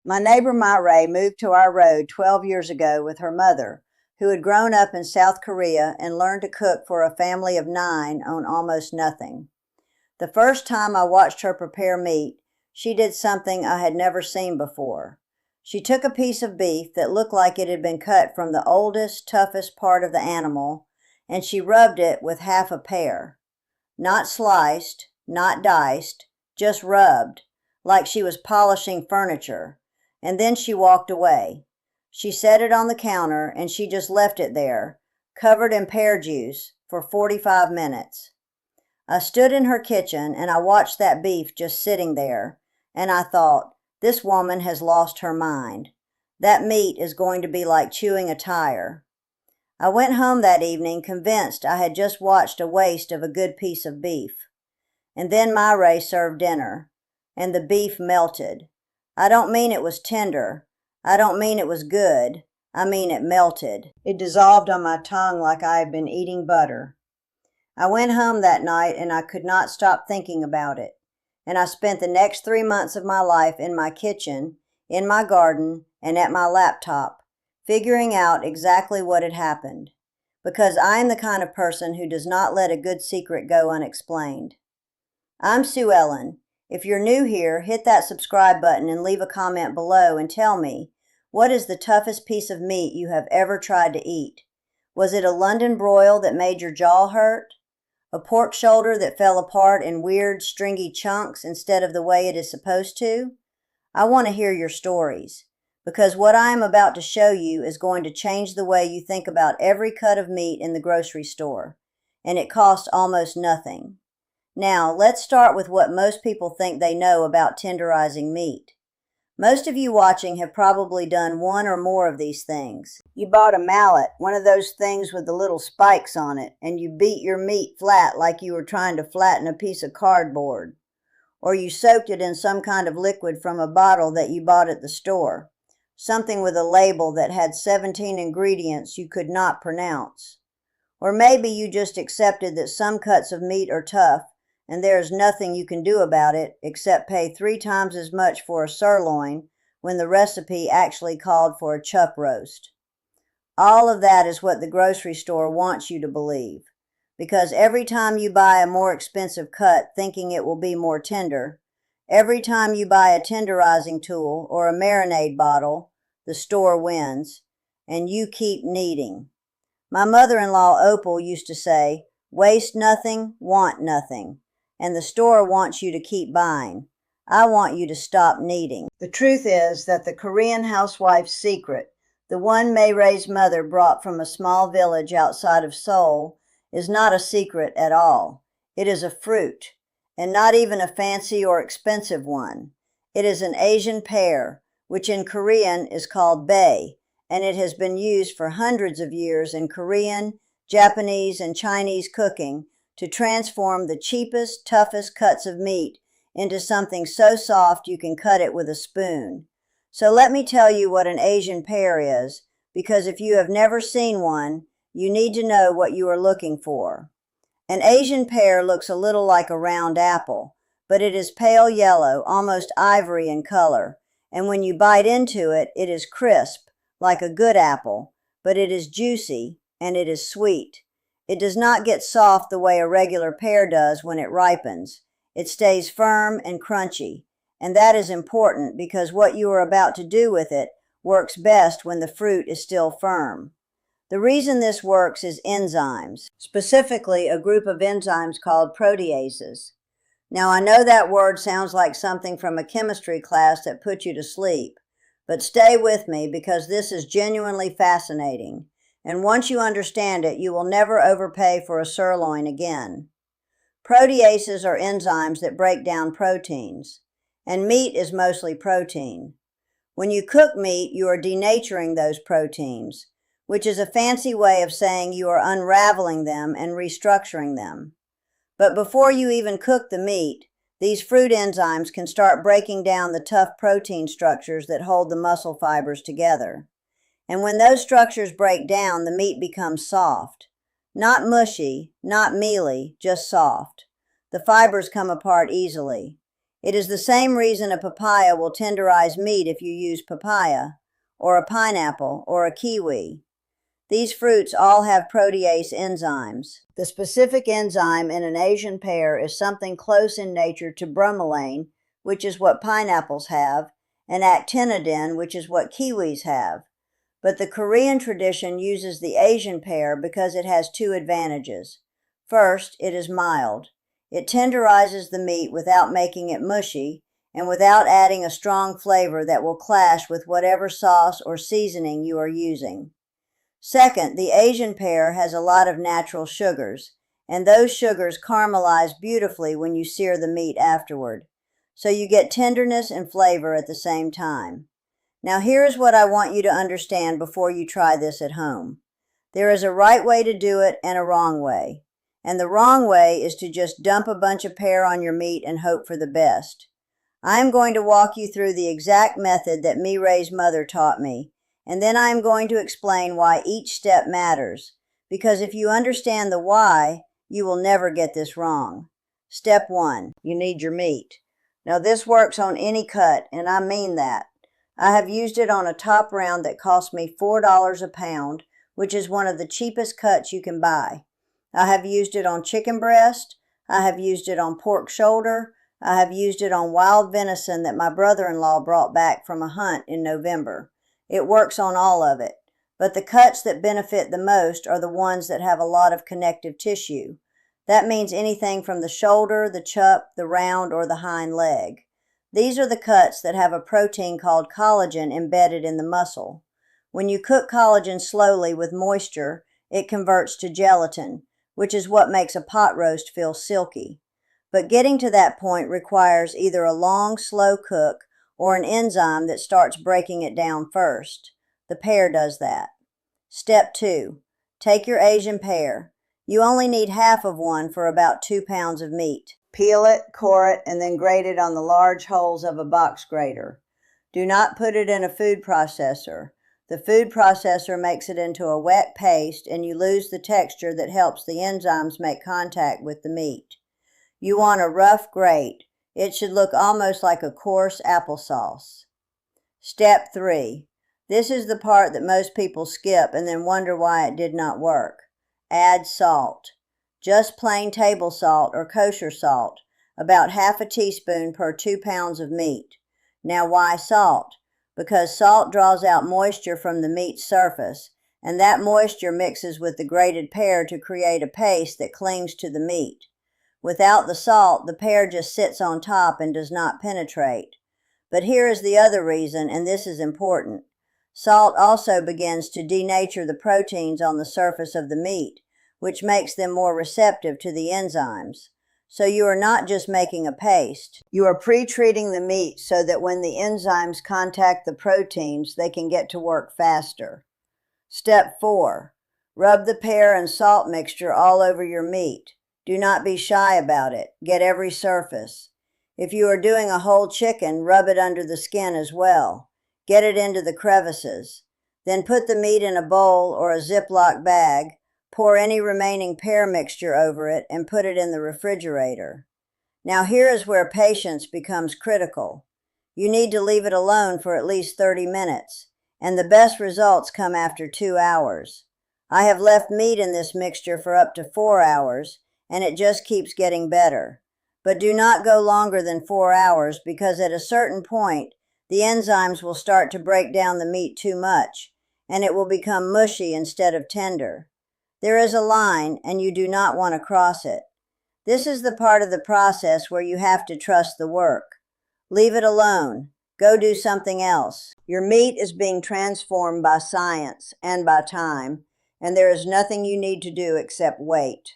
My neighbor Myray moved to our road 12 years ago with her mother, who had grown up in South Korea and learned to cook for a family of 9 on almost nothing. The first time I watched her prepare meat, she did something I had never seen before. She took a piece of beef that looked like it had been cut from the oldest, toughest part of the animal, and she rubbed it with half a pear. Not sliced, not diced, just rubbed, like she was polishing furniture, and then she walked away. She set it on the counter and she just left it there, covered in pear juice, for 45 minutes. I stood in her kitchen and I watched that beef just sitting there, and I thought, this woman has lost her mind. That meat is going to be like chewing a tire. I went home that evening convinced I had just watched a waste of a good piece of beef. And then Myray served dinner, and the beef melted. I don't mean it was tender. I don't mean it was good. I mean it melted. It dissolved on my tongue like I had been eating butter. I went home that night and I could not stop thinking about it. And I spent the next 3 months of my life in my kitchen, in my garden, and at my laptop, figuring out exactly what had happened. Because I am the kind of person who does not let a good secret go unexplained. I'm Sue Ellen. If you're new here, hit that subscribe button and leave a comment below and tell me, what is the toughest piece of meat you have ever tried to eat? Was it a London broil that made your jaw hurt? A pork shoulder that fell apart in weird, stringy chunks instead of the way it is supposed to? I want to hear your stories, because what I am about to show you is going to change the way you think about every cut of meat in the grocery store, and it costs almost nothing. Now, let's start with what most people think they know about tenderizing meat. Most of you watching have probably done one or more of these things. You bought a mallet, one of those things with the little spikes on it, and you beat your meat flat like you were trying to flatten a piece of cardboard. Or you soaked it in some kind of liquid from a bottle that you bought at the store, something with a label that had 17 ingredients you could not pronounce. Or maybe you just accepted that some cuts of meat are tough, and there is nothing you can do about it except pay 3 times as much for a sirloin when the recipe actually called for a chuck roast. All of that is what the grocery store wants you to believe, because every time you buy a more expensive cut thinking it will be more tender, every time you buy a tenderizing tool or a marinade bottle, the store wins, and you keep kneading. My mother-in-law Opal used to say, waste nothing, want nothing. And the store wants you to keep buying. I want you to stop kneading. The truth is that the Korean housewife's secret, the one Mayray's mother brought from a small village outside of Seoul, is not a secret at all. It is a fruit, and not even a fancy or expensive one. It is an Asian pear, which in Korean is called bae, and it has been used for hundreds of years in Korean, Japanese, and Chinese cooking to transform the cheapest, toughest cuts of meat into something so soft you can cut it with a spoon. So let me tell you what an Asian pear is, because if you have never seen one, you need to know what you are looking for. An Asian pear looks a little like a round apple, but it is pale yellow, almost ivory in color, and when you bite into it, it is crisp, like a good apple, but it is juicy and it is sweet. It does not get soft the way a regular pear does when it ripens. It stays firm and crunchy, and that is important because what you are about to do with it works best when the fruit is still firm. The reason this works is enzymes, specifically a group of enzymes called proteases. Now I know that word sounds like something from a chemistry class that put you to sleep, but stay with me because this is genuinely fascinating. And once you understand it, you will never overpay for a sirloin again. Proteases are enzymes that break down proteins, and meat is mostly protein. When you cook meat, you are denaturing those proteins, which is a fancy way of saying you are unraveling them and restructuring them. But before you even cook the meat, these fruit enzymes can start breaking down the tough protein structures that hold the muscle fibers together. And when those structures break down, the meat becomes soft. Not mushy, not mealy, just soft. The fibers come apart easily. It is the same reason a papaya will tenderize meat if you use papaya, or a pineapple, or a kiwi. These fruits all have protease enzymes. The specific enzyme in an Asian pear is something close in nature to bromelain, which is what pineapples have, and actinidin, which is what kiwis have. But the Korean tradition uses the Asian pear because it has two advantages. First, it is mild. It tenderizes the meat without making it mushy and without adding a strong flavor that will clash with whatever sauce or seasoning you are using. Second, the Asian pear has a lot of natural sugars, and those sugars caramelize beautifully when you sear the meat afterward. So you get tenderness and flavor at the same time. Now here is what I want you to understand before you try this at home. There is a right way to do it and a wrong way. And the wrong way is to just dump a bunch of pear on your meat and hope for the best. I am going to walk you through the exact method that Miray's mother taught me, and then I am going to explain why each step matters, because if you understand the why, you will never get this wrong. Step 1. You need your meat. Now this works on any cut, and I mean that. I have used it on a top round that cost me $4 a pound, which is one of the cheapest cuts you can buy. I have used it on chicken breast. I have used it on pork shoulder. I have used it on wild venison that my brother-in-law brought back from a hunt in November. It works on all of it, but the cuts that benefit the most are the ones that have a lot of connective tissue. That means anything from the shoulder, the chuck, the round, or the hind leg. These are the cuts that have a protein called collagen embedded in the muscle. When you cook collagen slowly with moisture, it converts to gelatin, which is what makes a pot roast feel silky. But getting to that point requires either a long, slow cook or an enzyme that starts breaking it down first. The pear does that. Step 2. Take your Asian pear. You only need half of one for about 2 pounds of meat. Peel it, core it, and then grate it on the large holes of a box grater. Do not put it in a food processor. The food processor makes it into a wet paste and you lose the texture that helps the enzymes make contact with the meat. You want a rough grate. It should look almost like a coarse applesauce. Step 3. This is the part that most people skip and then wonder why it did not work. Add salt. Just plain table salt or kosher salt, about half a teaspoon per 2 pounds of meat. Now why salt? Because salt draws out moisture from the meat's surface, and that moisture mixes with the grated pear to create a paste that clings to the meat. Without the salt, the pear just sits on top and does not penetrate. But here is the other reason, and this is important. Salt also begins to denature the proteins on the surface of the meat, which makes them more receptive to the enzymes. So you are not just making a paste. You are pre-treating the meat so that when the enzymes contact the proteins, they can get to work faster. Step 4. Rub the pear and salt mixture all over your meat. Do not be shy about it. Get every surface. If you are doing a whole chicken, rub it under the skin as well. Get it into the crevices. Then put the meat in a bowl or a Ziploc bag. Pour any remaining pear mixture over it and put it in the refrigerator. Now here is where patience becomes critical. You need to leave it alone for at least 30 minutes, and the best results come after 2 hours. I have left meat in this mixture for up to 4 hours, and it just keeps getting better. But do not go longer than 4 hours because at a certain point, the enzymes will start to break down the meat too much, and it will become mushy instead of tender. There is a line, and you do not want to cross it. This is the part of the process where you have to trust the work. Leave it alone. Go do something else. Your meat is being transformed by science and by time, and there is nothing you need to do except wait.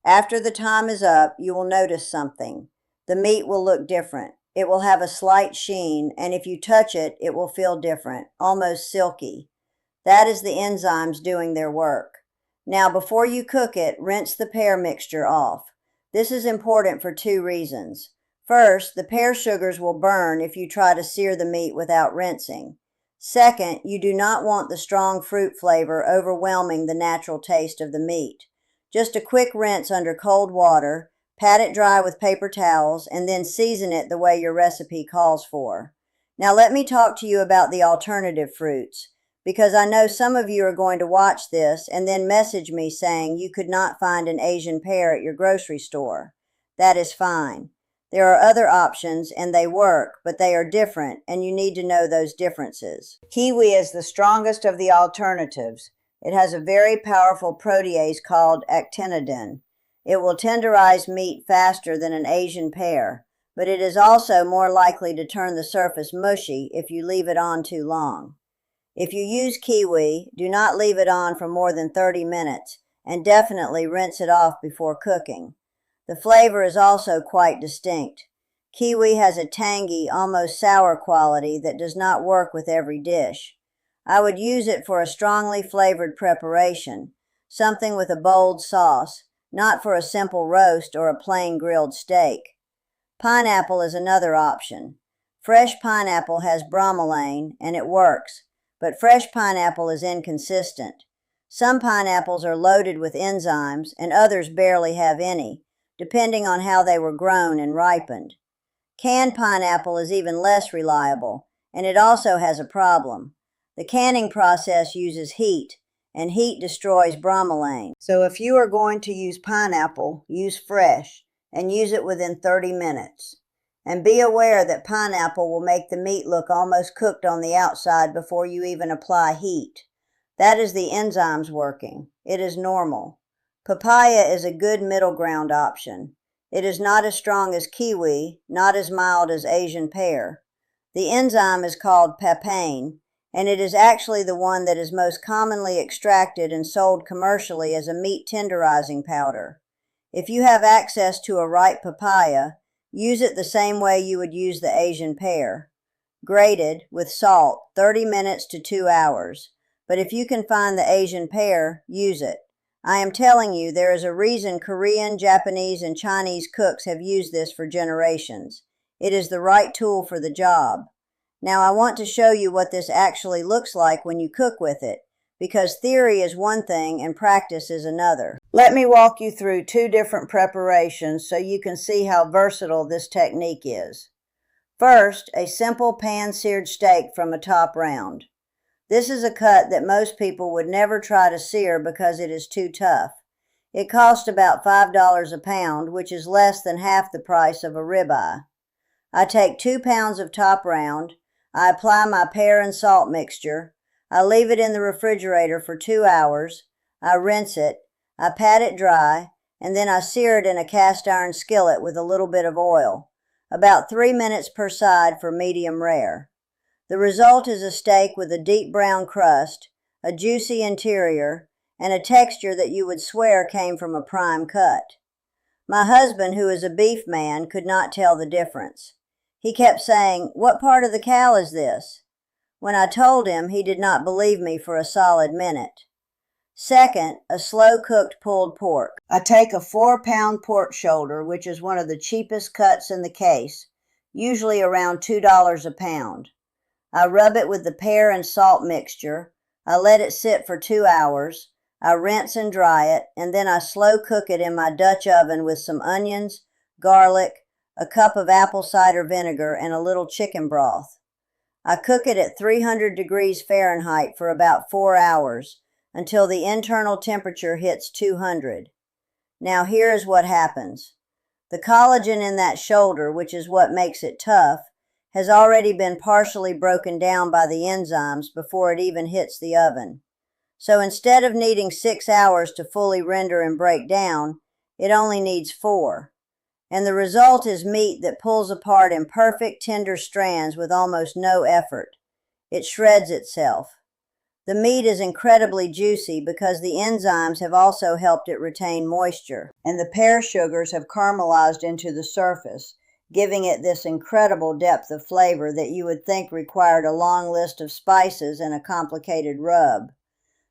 After the time is up, you will notice something. The meat will look different. It will have a slight sheen, and if you touch it, it will feel different, almost silky. That is the enzymes doing their work. Now, before you cook it, rinse the pear mixture off. This is important for 2 reasons. First, the pear sugars will burn if you try to sear the meat without rinsing. Second, you do not want the strong fruit flavor overwhelming the natural taste of the meat. Just a quick rinse under cold water, Pat it dry with paper towels, and then season it the way your recipe calls for. Now let me talk to you about the alternative fruits, because I know some of you are going to watch this and then message me saying you could not find an Asian pear at your grocery store. That is fine. There are other options and they work, but they are different and you need to know those differences. Kiwi is the strongest of the alternatives. It has a very powerful protease called actinidin. It will tenderize meat faster than an Asian pear, but it is also more likely to turn the surface mushy if you leave it on too long. If you use kiwi, do not leave it on for more than 30 minutes, and definitely rinse it off before cooking. The flavor is also quite distinct. Kiwi has a tangy, almost sour quality that does not work with every dish. I would use it for a strongly flavored preparation, something with a bold sauce, not for a simple roast or a plain grilled steak. Pineapple is another option. Fresh pineapple has bromelain, and it works, but fresh pineapple is inconsistent. Some pineapples are loaded with enzymes, and others barely have any, depending on how they were grown and ripened. Canned pineapple is even less reliable, and it also has a problem. The canning process uses heat, and heat destroys bromelain. So if you are going to use pineapple, use fresh, and use it within 30 minutes. And be aware that pineapple will make the meat look almost cooked on the outside before you even apply heat. That is the enzymes working. It is normal. Papaya is a good middle ground option. It is not as strong as kiwi, not as mild as Asian pear. The enzyme is called papain, and it is actually the one that is most commonly extracted and sold commercially as a meat tenderizing powder. If you have access to a ripe papaya, use it the same way you would use the Asian pear. Grated, with salt, 30 minutes to 2 hours. But if you can find the Asian pear, use it. I am telling you, there is a reason Korean, Japanese, and Chinese cooks have used this for generations. It is the right tool for the job. Now I want to show you what this actually looks like when you cook with it, because theory is one thing and practice is another. Let me walk you through 2 different preparations so you can see how versatile this technique is. First, a simple pan-seared steak from a top round. This is a cut that most people would never try to sear because it is too tough. It costs about $5 a pound, which is less than half the price of a ribeye. I take 2 pounds of top round, I apply my pear and salt mixture, I leave it in the refrigerator for 2 hours, I rinse it, I pat it dry, and then I sear it in a cast iron skillet with a little bit of oil, about 3 minutes per side for medium rare. The result is a steak with a deep brown crust, a juicy interior, and a texture that you would swear came from a prime cut. My husband, who is a beef man, could not tell the difference. He kept saying, "What part of the cow is this?" When I told him, he did not believe me for a solid minute. Second, a slow-cooked pulled pork. I take a 4-pound pork shoulder, which is one of the cheapest cuts in the case, usually around $2 a pound. I rub it with the pear and salt mixture, I let it sit for 2 hours, I rinse and dry it, and then I slow cook it in my Dutch oven with some onions, garlic, a cup of apple cider vinegar, and a little chicken broth. I cook it at 300 degrees Fahrenheit for about 4 hours, until the internal temperature hits 200. Now here is what happens. The collagen in that shoulder, which is what makes it tough, has already been partially broken down by the enzymes before it even hits the oven. So instead of needing 6 hours to fully render and break down, it only needs 4. And the result is meat that pulls apart in perfect tender strands with almost no effort. It shreds itself. The meat is incredibly juicy because the enzymes have also helped it retain moisture, and the pear sugars have caramelized into the surface, giving it this incredible depth of flavor that you would think required a long list of spices and a complicated rub.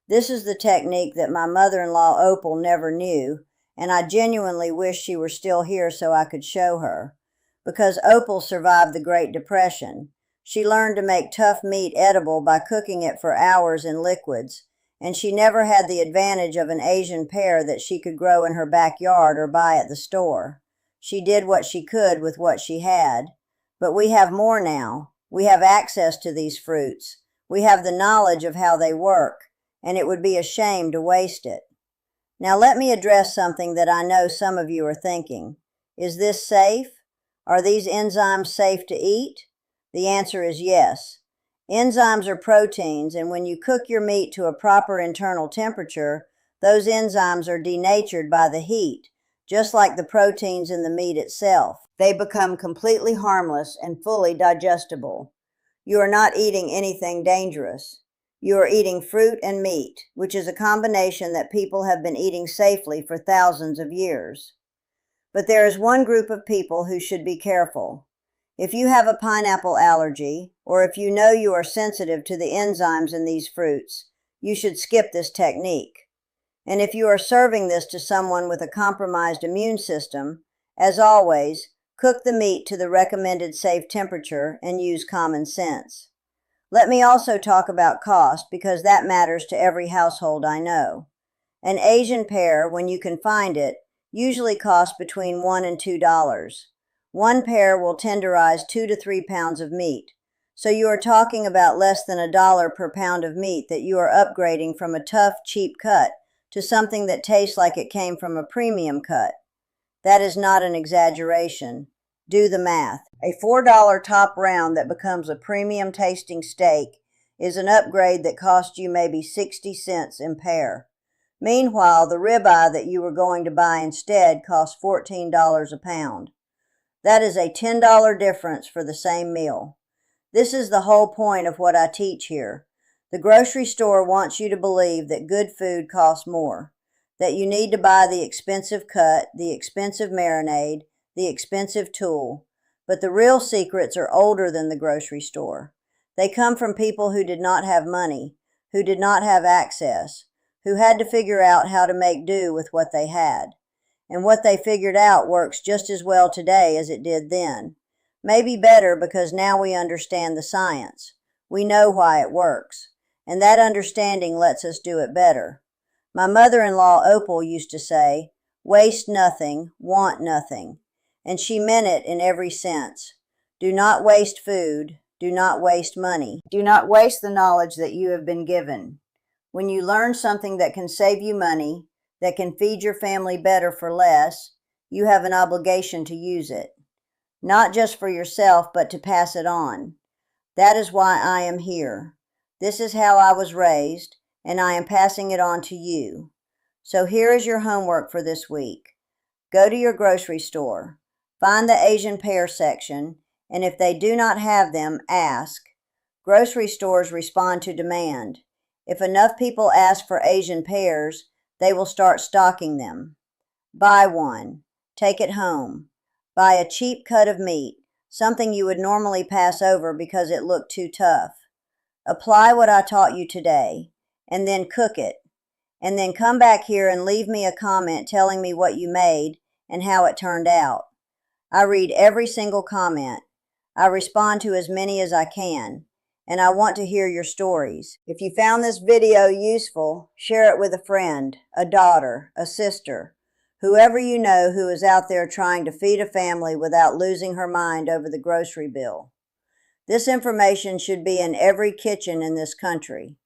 This is the technique that my mother-in-law Opal never knew, and I genuinely wish she were still here so I could show her. Because Opal survived the Great Depression, she learned to make tough meat edible by cooking it for hours in liquids, and she never had the advantage of an Asian pear that she could grow in her backyard or buy at the store. She did what she could with what she had. But we have more now. We have access to these fruits. We have the knowledge of how they work, and it would be a shame to waste it. Now let me address something that I know some of you are thinking. Is this safe? Are these enzymes safe to eat? The answer is yes. Enzymes are proteins, and when you cook your meat to a proper internal temperature, those enzymes are denatured by the heat, just like the proteins in the meat itself. They become completely harmless and fully digestible. You are not eating anything dangerous. You are eating fruit and meat, which is a combination that people have been eating safely for thousands of years. But there is one group of people who should be careful. If you have a pineapple allergy, or if you know you are sensitive to the enzymes in these fruits, you should skip this technique. And if you are serving this to someone with a compromised immune system, as always, cook the meat to the recommended safe temperature and use common sense. Let me also talk about cost, because that matters to every household I know. An Asian pear, when you can find it, usually costs between $1 and $2. One pear will tenderize 2 to 3 pounds of meat. So you are talking about less than $1 per pound of meat that you are upgrading from a tough, cheap cut to something that tastes like it came from a premium cut. That is not an exaggeration. Do the math. A $4 top round that becomes a premium tasting steak is an upgrade that cost you maybe 60 cents in pear. Meanwhile, the ribeye that you were going to buy instead costs $14 a pound. That is a $10 difference for the same meal. This is the whole point of what I teach here. The grocery store wants you to believe that good food costs more, that you need to buy the expensive cut, the expensive marinade, the expensive tool. But the real secrets are older than the grocery store. They come from people who did not have money, who did not have access, who had to figure out how to make do with what they had. And what they figured out works just as well today as it did then. Maybe better, because now we understand the science. We know why it works. And that understanding lets us do it better. My mother-in-law Opal used to say, "Waste nothing, want nothing." And she meant it in every sense. Do not waste food. Do not waste money. Do not waste the knowledge that you have been given. When you learn something that can save you money, that can feed your family better for less, you have an obligation to use it. Not just for yourself, but to pass it on. That is why I am here. This is how I was raised, and I am passing it on to you. So here is your homework for this week. Go to your grocery store. Find the Asian pear section, and if they do not have them, ask. Grocery stores respond to demand. If enough people ask for Asian pears, they will start stocking them. Buy one. Take it home. Buy a cheap cut of meat, something you would normally pass over because it looked too tough. Apply what I taught you today, and then cook it. And then come back here and leave me a comment telling me what you made and how it turned out. I read every single comment. I respond to as many as I can, and I want to hear your stories. If you found this video useful, share it with a friend, a daughter, a sister, whoever you know who is out there trying to feed a family without losing her mind over the grocery bill. This information should be in every kitchen in this country.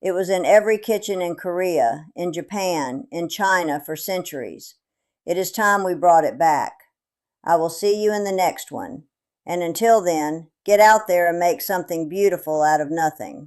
It was in every kitchen in Korea, in Japan, in China for centuries. It is time we brought it back. I will see you in the next one. And until then, get out there and make something beautiful out of nothing.